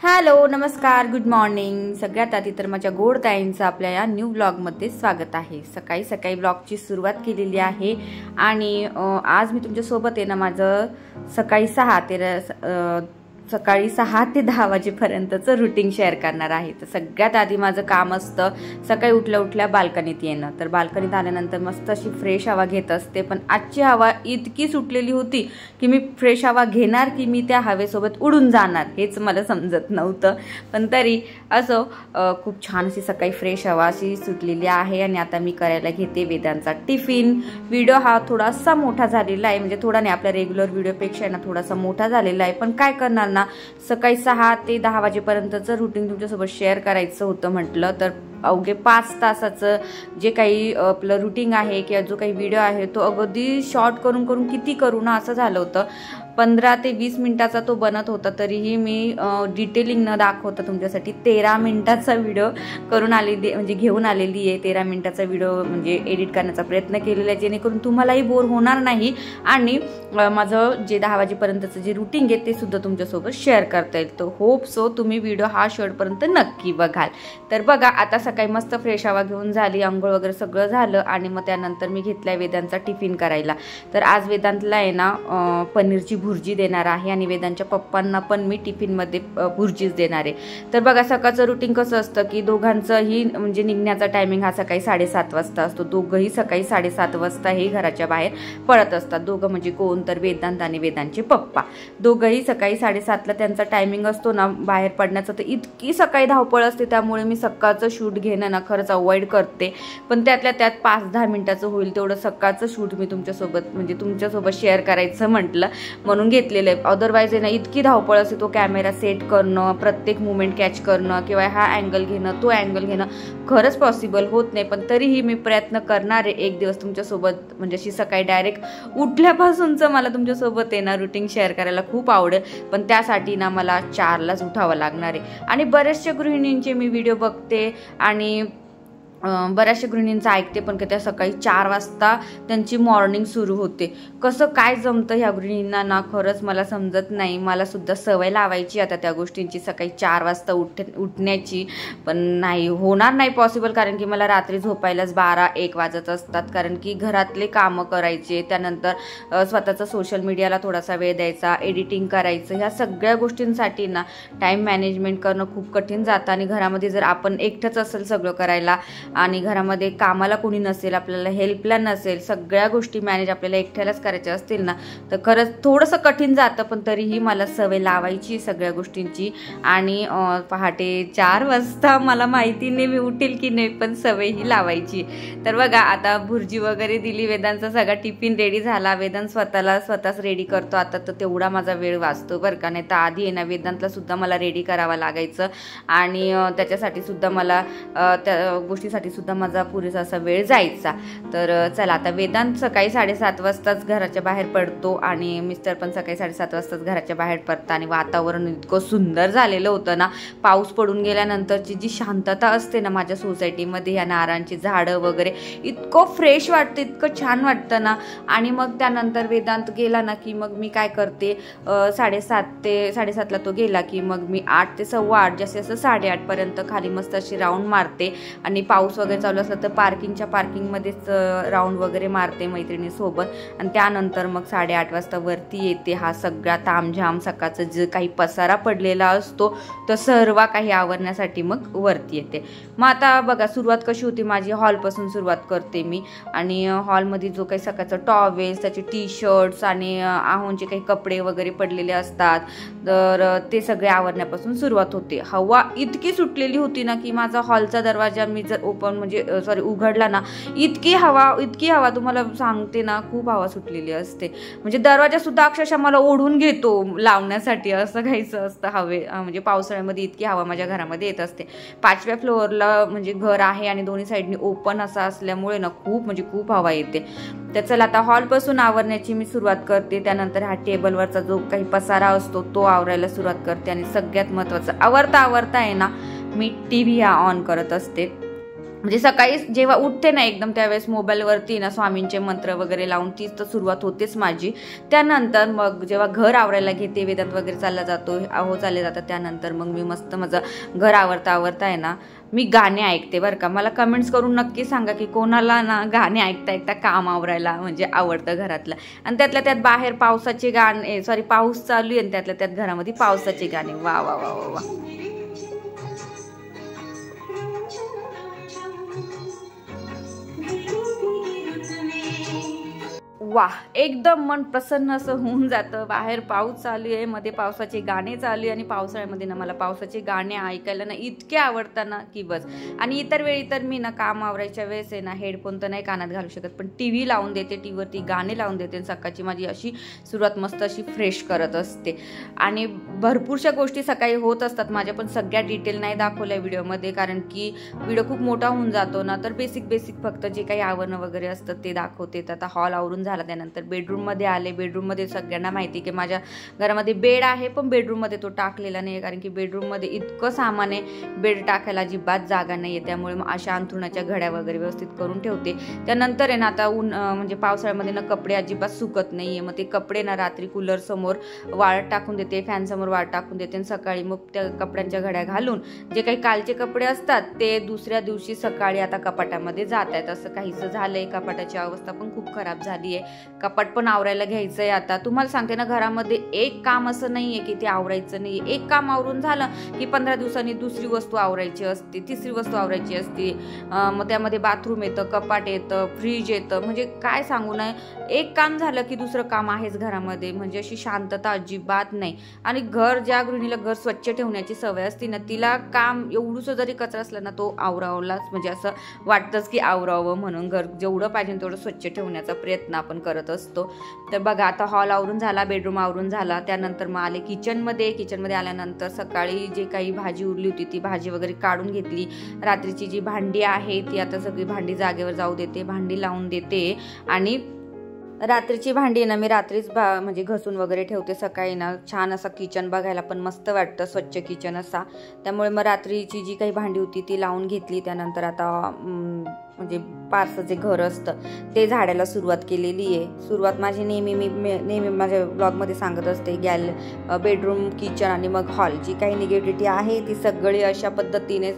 Hello नमस्कार good morning सगळ्यात आधी तर माझ्या गोड ताईंचं आपल्या या न्यू व्लॉगमध्ये स्वागत आहे। सकाळी सकाळी व्लॉगची सुरुवात केलेली आहे आणि आज मी तुमच्यासोबत आहे ना माझं सकाळी 6 ते 10 वाजेपर्यंतचं रुटीन शेअर करणार आहे। तर सगळ्यात आधी माझं काम असतं सकाळी उठल्या बाल्कनीत येणं। तर बाल्कनीत आल्यानंतर मस्त अशी फ्रेश हवा घेत असते, पण आजची हवा इतकी सुटलेली होती की मी फ्रेश हवा घेणार की मी त्या हवेसोबत उडून जाणार हेच मला समजत नव्हतं। पण तरी असो खूप छान अशी सकाळी फ्रेश हवा अशी सुटलेली आहे आणि आता मी करायला घेते वेदांचा टिफिन। व्हिडिओ हा थोडासा मोठा झालेला आहे, म्हणजे थोडा नाही आपल्या रेग्युलर व्हिडिओपेक्षा ना थोडासा मोठा झालेला आहे, पण काय करणार ना सकाळी 6 ते 10 वाजेपर्यंतचं रुटीन तुमच्यासोबत शेअर करायचं होतं म्हटलं तर अवघे 5 तासाचं जे काही आपलं रुटीन आहे किंवा जो काही व्हिडिओ आहे तो अगदी शॉर्ट करून किती करू ना असं झालं होतं। 15 ते 20 मिनिटाचा तो बनत होता, तरीही मी डिटेलिंग न दाखवता तुमच्यासाठी 13 मिनिटाचा व्हिडिओ करून आलेली म्हणजे घेऊन आलेली आहे। 13 मिनिटाचा व्हिडिओ म्हणजे एडिट करण्याचा प्रयत्न केलेला आहे जेणेकरून तुम्हालाही बोर होणार नाही आणि माझं जे 10 वाजेपर्यंतचं जे रुटीन आहे ते सुद्धा तुमच्यासोबत शेअर करता येईल। तो होप सो तुम्ही व्हिडिओ हा शेवटपर्यंत नक्की बघाल। तर बघा आता सकाळी मस्त फ्रेश हवा घेऊन झाली, अंघोळ वगैरे सगळं झालं आणि मग त्यानंतर मी घेतलाय वेदांचा टिफिन करायला। तर आज वेदांतला आहे ना पनीरची भुर्जी देणार आहे आणि वेदांच्या पप्पांना पण मी टिफिनमध्ये भुर्जीच देणार आहे। तर बघा सकाळचं रुटीन कसं असतं की दोघांचंही म्हणजे निघण्याचा टायमिंग हा सकाळी 7:30 वाजता असतो। दोघंही सकाळी 7:30 वाजता हे घराच्या बाहेर पडत असतात। दोघं म्हणजे कोण तर वेदांत आणि वेदांचे पप्पा दोघंही सकाळी 7:30ला त्यांचा टायमिंग असतो ना बाहेर पडण्याचा। तर इतकी सकाळी धावपळ असते त्यामुळे मी सकाळचं शूट घेणं ना खरंच अवॉइड करते, पण त्यातल्या त्यात 5-10 मिनिटाचं होईल तेवढं सकाळचं शूट मी तुमच्यासोबत शेअर करायचं म्हटलं म्हणून घेतलेलं आहे। अदरवाईज आहे ना इतकी धावपळ असते, तो कॅमेरा सेट करणं, प्रत्येक मुवमेंट कॅच करणं किंवा हा अँगल घेणं तो अँगल घेणं खरंच पॉसिबल होत नाही, पण तरीही मी प्रयत्न करणार आहे एक दिवस तुमच्यासोबत म्हणजे अशी सकाळी डायरेक्ट उठल्यापासूनचं मला तुमच्यासोबत आहे ना रुटीन शेअर करायला खूप आवडेल, पण त्यासाठी ना मला 4लाच उठावं लागणार आहे। आणि बऱ्याचशा गृहिणींचे मी व्हिडिओ बघते आणि बऱ्याचशा गृहिणींचं ऐकते पण की त्या सकाळी 4 वाजता त्यांची मॉर्निंग सुरू होते। कसं काय जमतं ह्या गृहिणींना ना खरंच मला समजत नाही। मला सुद्धा सवय लावायची आता त्या गोष्टींची सकाळी 4 वाजता उठण्याची, पण नाही होणार नाही पॉसिबल, कारण की मला रात्री झोपायलाच 12-1 वाजत असतात, कारण की घरातले कामं करायचे, त्यानंतर स्वतःचा सोशल मीडियाला थोडासा वेळ द्यायचा, एडिटिंग करायचं, ह्या सगळ्या गोष्टींसाठी ना टाईम मॅनेजमेंट करणं खूप कठीण जातं। आणि घरामध्ये जर आपण एकटंच असेल सगळं करायला आणि घरामध्ये कामाला कोणी नसेल, आपल्याला हेल्पला नसेल, सगळ्या गोष्टी मॅनेज आपल्याला एकट्यालाच करायच्या असतील ना तर खरंच थोडंसं कठीण जातं, पण तरीही मला सवय लावायची सगळ्या गोष्टींची। आणि पहाटे 4 वाजता मला माहिती नाही मी उठेल की नाही, पण सवय ही लावायची। तर बघा आता भुर्जी वगैरे दिली, वेदांचा सगळा टिफिन रेडी झाला, वेदांत स्वतःच रेडी करतो आता, तर तेवढा माझा वेळ वाचतो बरं का, नाही तर आधी आहे ना वेदांतला सुद्धा मला रेडी करावं लागायचं आणि त्याच्यासाठी सुद्धा मला त्या गोष्टीसाठी सुद्धा माझा पुरेसा असा वेळ जायचा। तर चला आता वेदांत सकाळी 7:30 वाजताच घराच्या बाहेर पडतो आणि मिस्टर पण सकाळी 7:30 वाजताच घराच्या बाहेर पडतात आणि वातावरण इतकं सुंदर झालेलं होतं ना, पाऊस पडून गेल्यानंतरची जी शांतता असते ना माझ्या सोसायटीमध्ये, या नारळांची झाडं वगैरे इतकं फ्रेश वाटतं, इतकं छान वाटतं ना। आणि मग त्यानंतर वेदांत गेला ना की मग मी काय करते 7:30ला तो गेला की मग मी 8 ते 8:15 जास्तीत जास्त 8:30 पर्यंत खाली मस्त अशी राऊंड मारते आणि पाऊस वगैरे चालू असलं तर पार्किंगमध्येच राऊंड वगैरे मारते मैत्रिणीसोबत आणि त्यानंतर मग 8:30 वाजता वरती येते। हा सगळा तामझाम सकाळचं जे काही पसारा पडलेला असतो तर सर्व काही आवरण्यासाठी मग वरती येते। मग आता बघा सुरुवात कशी होती माझी, हॉलपासून सुरुवात करते मी आणि हॉलमध्ये जो काही सकाळचं टॉवेल्स, त्याचे टी-शर्ट्स आणि आहोंचे काही कपडे वगैरे पडलेले असतात तर ते सगळे आवरण्यापासून सुरुवात होते। हवा इतकी सुटलेली होती ना की माझा हॉलचा दरवाजा मी जर उघडला ना इतकी हवा तुम्हाला सांगते ना, खूप हवा सुटलेली असते, म्हणजे दरवाजा सुद्धा अक्षरशः मला ओढून घेतो लावण्यासाठी, असं घ्यायचं असतं म्हणजे पावसाळ्यामध्ये इतकी हवा माझ्या घरामध्ये येत असते। 5व्या फ्लोअरला म्हणजे घर आहे आणि दोन्ही साईडनी ओपन असं असल्यामुळे ना खूप हवा येते। तर चला आता हॉलपासून आवरण्याची मी सुरुवात करते, त्यानंतर हा टेबलवरचा जो काही पसारा असतो तो आवरायला सुरुवात करते आणि सगळ्यात महत्त्वाचं आवरता आहे ना मी TV हा ऑन करत असते म्हणजे सकाळी जेव्हा उठते ना एकदम त्यावेळेस मोबाईलवरती ना स्वामींचे मंत्र वगैरे लावून तीच तर सुरुवात होतेच माझी. त्यानंतर मग जेव्हा घर आवरायला घेते, वेदांत वगैरे चालला जातो, आहो चालले जातात, त्यानंतर मग मी मस्त माझं घर आवरता आहे ना मी गाणे ऐकते बरं का. मला कमेंट्स करून नक्की सांगा की कोणाला ना गाणे ऐकता ऐकता काम आवरायला म्हणजे आवडतं घरातलं. आणि त्यातल्या त्यात बाहेर पावसाचे गाणे, पाऊस चालू आहे आणि त्यातल्या त्यात घरामध्ये पावसाचे गाणे. वा वा वा वा वा. वाह, एकदम मन प्रसन्न असं होऊन जातं. बाहेर पाऊस चालू आहे, मध्ये पावसाचे गाणे चालू आहे आणि पावसाळ्यामध्ये ना मला पावसाचे गाणे ऐकायला ना इतके आवडतात ना की बस. आणि इतर वेळी तर मी ना काम आवरायच्या वेळेस आहे ना हेडफोन तर नाही कानात घालू शकत, पण TV लावून देते, टीव्हीवरती गाणे लावून देते आणि सकाळची माझी अशी सुरुवात मस्त अशी फ्रेश करत असते. आणि भरपूरशा गोष्टी सकाळी होत असतात माझ्या, पण सगळ्या डिटेल नाही दाखवल्या व्हिडिओमध्ये, कारण की व्हिडिओ खूप मोठा होऊन जातो ना. तर बेसिक फक्त जे काही आवरणं वगैरे असतं ते दाखवते. तर आता हॉल आवरून झाला, त्यानंतर बेडरूममध्ये आले. बेडरूममध्ये सगळ्यांना माहिती की माझ्या घरामध्ये बेड आहे, पण बेडरूममध्ये तो टाकलेला नाही, कारण की बेडरूममध्ये इतकं सामान आहे, बेड टाकायला अजिबात जागा नाही आहे. त्यामुळे मग अशा अंथरुणाच्या घड्या वगैरे व्यवस्थित करून ठेवते. त्यानंतर आहे ना आता म्हणजे पावसाळ्यामध्ये ना कपडे अजिबात सुकत नाही आहे, मग ते कपडे ना रात्री कूलर समोर वाळत टाकून देते, फॅन समोर वाळत टाकून देते, आणि सकाळी मग त्या कपड्यांच्या घड्या घालून जे काही कालचे कपडे असतात ते दुसऱ्या दिवशी सकाळी आता कपाटामध्ये जात आहेत. असं काहीसं झालंय. कपाटाची अवस्था पण खूप खराब झाली आहे. कपाट पण आवरायला घ्यायचं आहे आता. तुम्हाला सांगते ना, घरामध्ये एक काम असं नाही आहे की ते आवरायचं नाही. एक काम आवरून झालं की 15 दिवसांनी दुसरी वस्तू आवरायची असते, तिसरी वस्तू आवरायची असते. मग त्यामध्ये बाथरूम येतं, कपाट येतं, फ्रीज येतं, म्हणजे काय सांगू नये. एक काम झालं की दुसरं काम आहेच घरामध्ये, म्हणजे अशी शांतता अजिबात नाही. आणि घर, ज्या गृहिणीला घर स्वच्छ ठेवण्याची सवय असते ना, तिला काम एवढंसं जरी कचरा असला ना तो आवरावलाच, म्हणजे असं वाटतंच की आवरावं म्हणून. घर जेवढं पाहिजे तेवढं स्वच्छ ठेवण्याचा प्रयत्न आपण करत असतो. तर बघा आता हॉल आवरून झाला, बेडरूम आवरून झाला, त्यानंतर मग आले किचनमध्ये आल्यानंतर सकाळी जे काही भाजी उरली होती ती भाजी वगैरे काढून घेतली. रात्रीची जी भांडी आहे ती आता सगळी भांडी जागेवर जाऊ देते, भांडी लावून देते. आणि रात्रीची भांडी ना मी रात्रीच म्हणजे घसून वगैरे ठेवते. सकाळी ना छान असं किचन बघायला पण मस्त वाटतं, स्वच्छ किचन असा. त्यामुळे मग रात्रीची जी काही भांडी होती ती लावून घेतली. त्यानंतर आता म्हणजे पारसं जे घर असतं ते झाडायला सुरुवात केलेली आहे. सुरुवात माझी नेहमी माझ्या ब्लॉगमध्ये सांगत असते, बेडरूम, किचन आणि मग हॉल. जी काही निगेटिव्हिटी आहे ती सगळी अशा पद्धतीने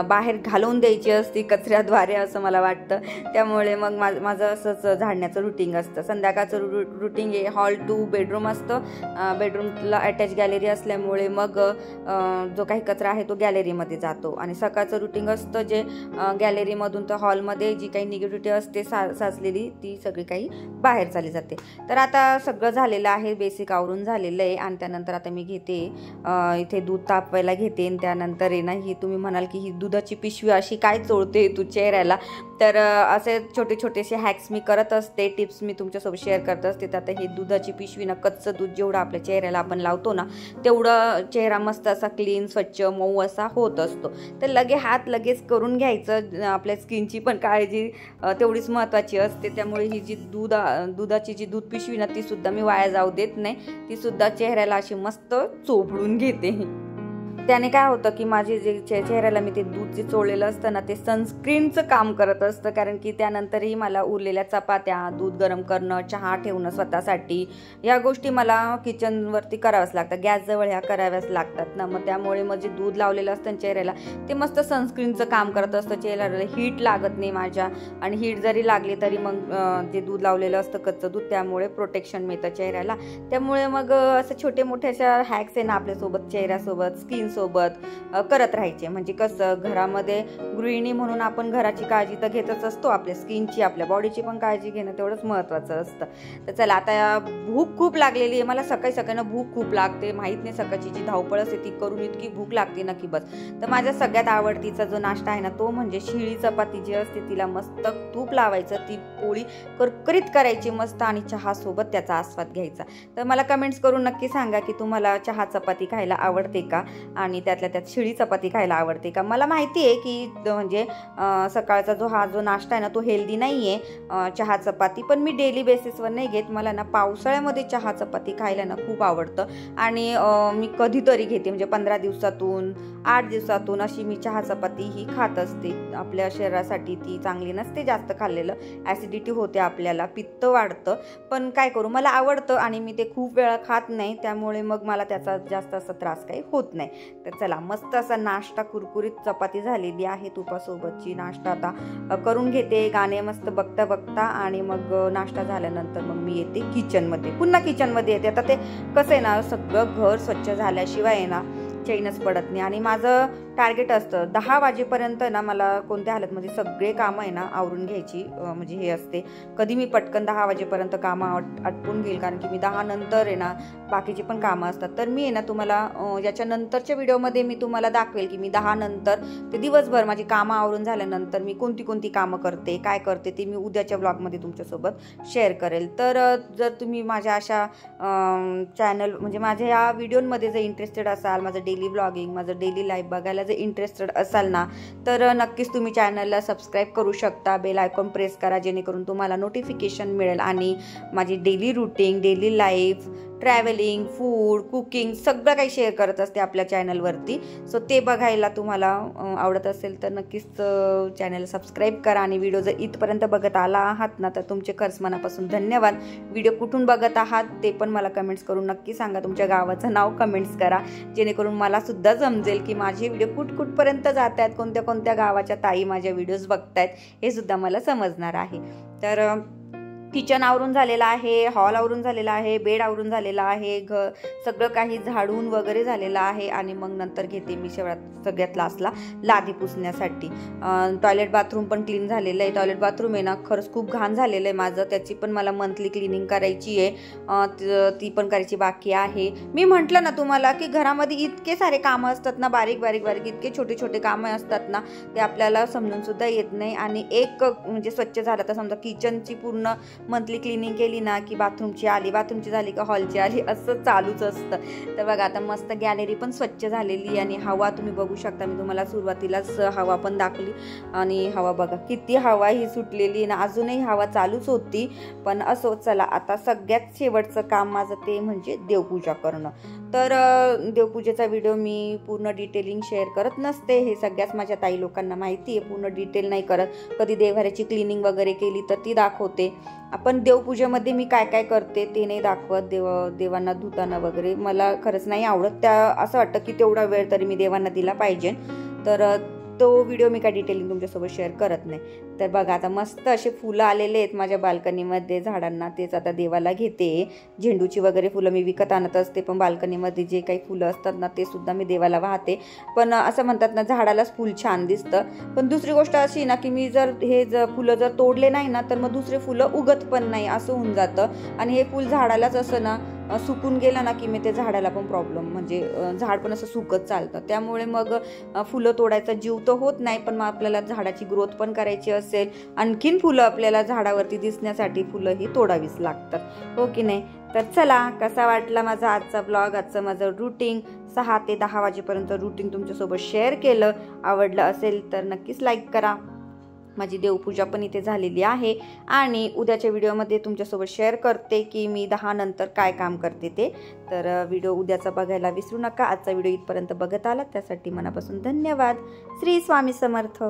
बाहेर घालवून द्यायची असते कचऱ्याद्वारे, असं मला वाटतं. त्यामुळे मग माझं असंच झाडण्याचं रुटीन असतं. संध्याकाळचं रुटीन आहे, हॉल टू बेडरूम असतं. बेडरूमला अटॅच गॅलरी असल्यामुळे मग जो काही कचरा आहे तो गॅलरीमध्ये जातो. आणि सकाळचं रुटीन असतं जे गॅलरीमधून तर हॉलमध्ये जी काही निगेटिव्हिटी असते साचलेली ती सगळी काही बाहेर चालली जाते. तर आता सगळं झालेलं आहे, बेसिक आवरून झालेलं आहे. आणि त्यानंतर आता मी घेते इथे दूध तापवायला घेते. आणि त्यानंतर आहे ना, ही तुम्ही म्हणाल की ही दुधाची पिशवी अशी काय चोळते तू चेहऱ्याला, तर असे छोटेसे हॅक्स मी करत असते, टिप्स मी तुमच्यासोबत शेअर करत असते. तर आता ही दुधाची पिशवी ना, कच्चं दूध जेवढं आपल्या चेहऱ्याला आपण लावतो ना तेवढं चेहरा मस्त असा क्लीन, स्वच्छ, मऊ असा होत असतो. तर लगेच करून घ्यायचं. आपल्या स्किनची पण काळजी तेवढीच महत्त्वाची असते. त्यामुळे ही जी दुधाची जी दूध पिशवी ना ती सुद्धा मी वाया जाऊ देत नाही, ती सुद्धा चेहऱ्याला अशी मस्त चोपडून घेते. त्याने काय होतं की माझे जे चेहऱ्याला मी ते दूध जे चोळलेलं असतं ना ते सनस्क्रीनचं काम करत असतं. कारण की त्यानंतरही मला उरलेल्या चपात्या, दूध गरम करणं, चहा ठेवणं स्वतःसाठी, या गोष्टी मला किचनवरती कराव्याच लागतात, गॅसजवळ ह्या कराव्याच लागतात ना. मग त्यामुळे मग जे दूध लावलेलं असतं चेहऱ्याला ते मस्त सनस्क्रीनचं काम करत असतं. चेहऱ्याला हीट लागत नाही माझ्या, आणि हीट जरी लागली तरी मग जे दूध लावलेलं असतं कच्चं दूध, त्यामुळे प्रोटेक्शन मिळतं चेहऱ्याला. त्यामुळे मग असं छोटे मोठे अशा हॅक्स आहे ना आपल्यासोबत, चेहऱ्यासोबत, स्किन सोबत करत राहायचे. म्हणजे कसं, घरामध्ये गृहिणी म्हणून आपण घराची काळजी तर घेतच असतो, आपल्या स्किनची, आपल्या बॉडीची पण काळजी घेणं तेवढंच महत्त्वाचं असतं. तर चला, आता भूक खूप लागलेली आहे मला. सकाळी भूक खूप लागते, माहीत नाही सकाळची जी धावपळ असते ती करून इतकी भूक लागते ना की बस. तर माझ्या सगळ्यात आवडतीचा जो नाश्ता आहे ना तो म्हणजे शिळी चपाती जी असते, तिला मस्त तूप लावायचं, ती पोळी करकरीत करायची मस्त, आणि चहासोबत त्याचा आस्वाद घ्यायचा. तर मला कमेंट्स करून नक्की सांगा की तुम्हाला चहा चपाती खायला आवडते का. आणि त्यातल्या त्यात शिळी चपाती खायला आवडते का. मला माहिती आहे की म्हणजे सकाळचा जो नाश्ता आहे ना तो हेल्दी नाही आहे चहा चपाती, पण मी डेली बेसिसवर नाही घेत. मला ना पावसाळ्यामध्ये चहा चपाती खायला ना खूप आवडतं आणि मी कधीतरी घेते, म्हणजे 15 दिवसातून 8 दिवसातून अशी मी चहा चपाती ही खात असते. आपल्या शरीरासाठी ती चांगली नसते जास्त खाल्लेलं, ॲसिडिटी होते, आपल्याला पित्त वाढतं, पण काय करू मला आवडतं आणि मी ते खूप वेळा खात नाही, त्यामुळे मग मला त्याचा जास्त असा त्रास काही होत नाही. तर चला मस्त असा नाश्ता, कुरकुरीत चपाती झालेली आहे तुपासोबतची. नाश्ता आता करून घेते गाणे मस्त बघता बघता आणि मग नाश्ता झाल्यानंतर मग मी येते किचनमध्ये, पुन्हा किचनमध्ये येते. आता ते कसं आहे ना, सगळं घर स्वच्छ झाल्याशिवाय आहे ना चैनच पडत नाही आणि माझं टार्गेट असतं 10 वाजेपर्यंत ना मला कोणत्या हालतमध्ये सगळे कामं आहे ना आवरून घ्यायची, म्हणजे हे असते. कधी मी पटकन 10 वाजेपर्यंत कामं आटपून घेईल, कारण की मी 10 नंतर आहे ना बाकीची पण कामं असतात. तर मी आहे ना तुम्हाला याच्या नंतरच्या व्हिडिओमध्ये मी तुम्हाला दाखवेल की मी 10 नंतर ते दिवसभर माझी कामं आवरून झाल्यानंतर मी कोणती कोणती कामं करते, काय करते, ते मी उद्याच्या ब्लॉगमध्ये तुमच्यासोबत शेअर करेल. तर जर तुम्ही माझ्या अशा चॅनल म्हणजे माझ्या या व्हिडिओमध्ये जर इंटरेस्टेड असाल, माझं डेली ब्लॉगिंग, माझं डेली लाईफ बघायला जर इंटरेस्टेड असाल ना, तर नक्कीच तुम्ही चॅनलला सबस्क्राईब करू शकता, बेल आयकॉन प्रेस करा, जेणेकरून तुम्हाला नोटिफिकेशन मिळेल आणि माझी daily routine, daily life, travelling, food, cooking सगळं काही शेअर करत असते आपल्या चॅनलवरती. सो ते बघायला तुम्हाला आवडत असेल तर नक्कीच चॅनल सबस्क्राईब करा आणि व्हिडिओ जर इथपर्यंत बघत आला आहात ना तर तुमचे खरंच मनापासून धन्यवाद. व्हिडिओ कुठून बघत आहात ते पण मला कमेंट्स करून नक्की सांगा, तुमच्या गावाचं नाव कमेंट्स करा, जेणेकरून मला सुद्धा समजेल की माझे व्हिडिओ कुठपर्यंत जात आहेत, कोणत्या कोणत्या गावाच्या ताई माझ्या व्हिडिओज बघतायत हे सुद्धा मला समजणार आहे. तर किचन आवरून झालेलं आहे, हॉल आवरून झालेला आहे, बेड आवरून झालेला आहे, सगळं काही झाडून वगैरे झालेलं आहे आणि मग नंतर घेते मी सगळ्यात लास्टला लादी पुसण्यासाठी. टॉयलेट बाथरूम पण क्लीन झालेलं आहे. टॉयलेट बाथरूम आहे ना खरंच खूप घाण झालेलं आहे माझं, त्याची पण मला मंथली क्लिनिंग करायची आहे, ती पण करायची बाकी आहे. मी म्हटलं ना तुम्हाला की घरामध्ये इतके सारे कामं असतात ना, बारीक बारीक बारीक इतके छोटे छोटे कामं असतात ना, ते आपल्याला समजून सुद्धा येत नाही. आणि एक म्हणजे स्वच्छ झालं तर समजा किचनची पूर्ण मंथली क्लिनिंग केली ना की बाथरूमची आली, बाथरूमची झाली का हॉलची आली, असं चालूच असतं. तर बघा आता मस्त गॅलरी पण स्वच्छ झालेली आणि हवा तुम्ही बघू शकता, मी तुम्हाला सुरुवातीलाच हवा पण दाखवली आणि हवा बघा किती हवा ही सुटलेली ना, अजूनही हवा चालूच होती. पण असो चला, आता सगळ्यात शेवटचं काम माझं ते म्हणजे देवपूजा करणं. तर देवपूजेचा व्हिडिओ मी पूर्ण डिटेलिंग शेअर करत नसते, हे सगळ्याच माझ्या ताई लोकांना माहिती आहे, पूर्ण डिटेल नाही करत. कधी देवघराची क्लिनिंग वगैरे केली तर ती दाखवते, आपण देवपूजेमध्ये मी काय काय करते ते नाही दाखवत. देवांना धुताना वगैरे मला खरंच नाही आवडत, असं वाटतं की तेवढा वेळ तरी मी देवांना दिला पाहिजे, तर तो व्हिडिओ मी काय डिटेलिंग तुमच्यासोबत शेअर करत नाही. तर बघा आता मस्त असे फुलं आलेले आहेत माझ्या बाल्कनीमध्ये झाडांना, तेच आता देवाला घेते. झेंडूची वगैरे फुलं मी विकत आणत असते, पण बाल्कनीमध्ये जे काही फुलं असतात ना ते सुद्धा मी देवाला वाहते. पण असं म्हणतात ना झाडालाच फुल छान दिसतं, पण दुसरी गोष्ट अशी ना की मी जर फुलं जर तोडले नाही ना तर मग दुसरे फुलं उगत पण नाही, असं होऊन जातं. आणि हे फुल झाडालाच असं ना सुकून गेलं ना की मी ते झाडाला पण प्रॉब्लेम, म्हणजे झाड पण असं सुकत चालतं, त्यामुळे मग फुलं तोडायचा जीव तर होत नाही. पण मग आपल्याला झाडाची ग्रोथ पण करायची असेल, आणखीन फुलं आपल्याला झाडावरती दिसण्यासाठी फुलं ही तोडावीच लागतात, हो की नाही. तर चला, कसा वाटला माझा आजचा ब्लॉग, आजचं माझं रुटीन 6 ते 10 वाजेपर्यंत रुटीन तुमच्यासोबत शेअर केलं. आवडलं असेल तर नक्कीच लाईक करा. माझी देवपूजा पण इथे झालेली आहे आणि उद्याच्या व्हिडिओमध्ये तुमच्यासोबत शेअर करते की मी 10 नंतर काय काम करते ते. तर व्हिडिओ उद्याचा बघायला विसरू नका. आजचा व्हिडिओ इथपर्यंत बघत आला त्यासाठी मनापासून धन्यवाद. श्री स्वामी समर्थ.